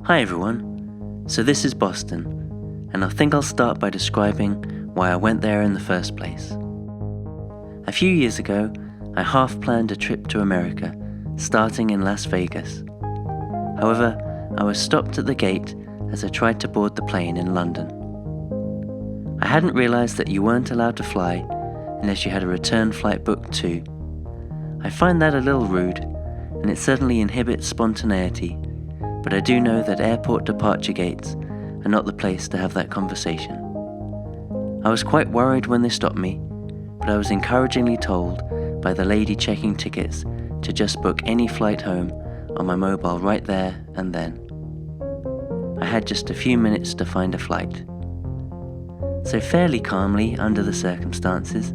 Hi everyone, so this is Boston, and I think I'll start by describing why I went there in the first place. A few years ago, I half planned a trip to America, starting in Las Vegas. However, I was stopped at the gate as I tried to board the plane in London. I hadn't realized that you weren't allowed to fly unless you had a return flight booked too. I find that a little rude, and it certainly inhibits spontaneity, but I do know that airport departure gates are not the place to have that conversation. I was quite worried when they stopped me, but I was encouragingly told by the lady checking tickets to just book any flight home on my mobile right there and then. I had just a few minutes to find a flight. So fairly calmly, under the circumstances,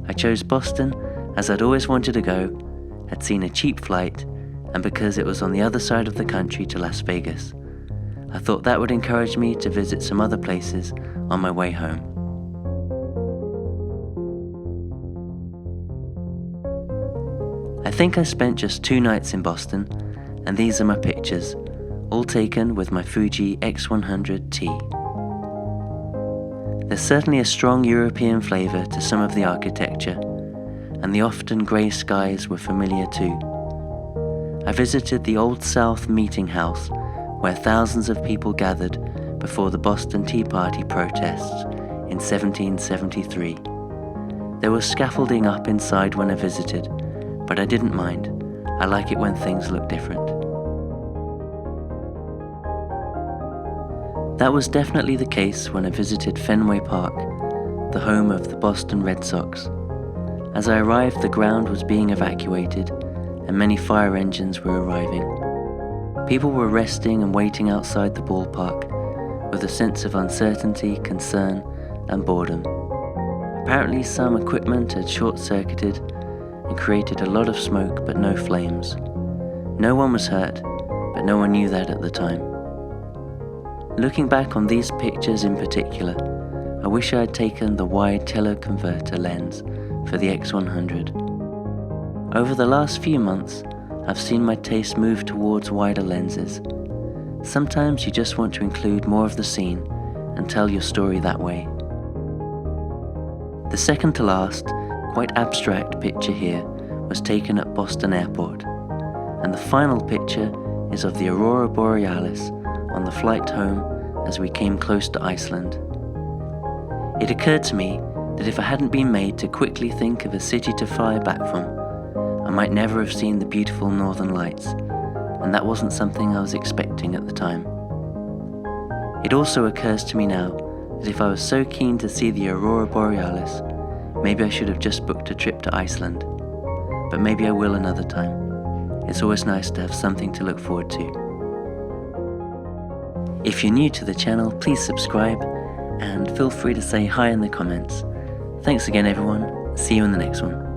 I chose Boston as I'd always wanted to go, had seen a cheap flight, and because it was on the other side of the country to Las Vegas, I thought that would encourage me to visit some other places on my way home. I think I spent just 2 nights in Boston, and these are my pictures, all taken with my Fuji X100T. There's certainly a strong European flavour to some of the architecture, and the often grey skies were familiar too. I visited the Old South Meeting House, where thousands of people gathered before the Boston Tea Party protests in 1773. There was scaffolding up inside when I visited, but I didn't mind. I like it when things look different. That was definitely the case when I visited Fenway Park, the home of the Boston Red Sox. As I arrived, the ground was being evacuated, and many fire engines were arriving. People were resting and waiting outside the ballpark with a sense of uncertainty, concern, and boredom. Apparently some equipment had short-circuited and created a lot of smoke but no flames. No one was hurt, but no one knew that at the time. Looking back on these pictures in particular, I wish I had taken the wide teleconverter lens for the X100. Over the last few months, I've seen my taste move towards wider lenses. Sometimes you just want to include more of the scene and tell your story that way. The second to last, quite abstract picture here was taken at Boston Airport, and the final picture is of the Aurora Borealis on the flight home as we came close to Iceland. It occurred to me that if I hadn't been made to quickly think of a city to fly back from, I might never have seen the beautiful northern lights, and that wasn't something I was expecting at the time. It also occurs to me now that if I was so keen to see the Aurora Borealis, maybe I should have just booked a trip to Iceland. But maybe I will another time. It's always nice to have something to look forward to. If you're new to the channel, please subscribe, and feel free to say hi in the comments. Thanks again everyone, see you in the next one.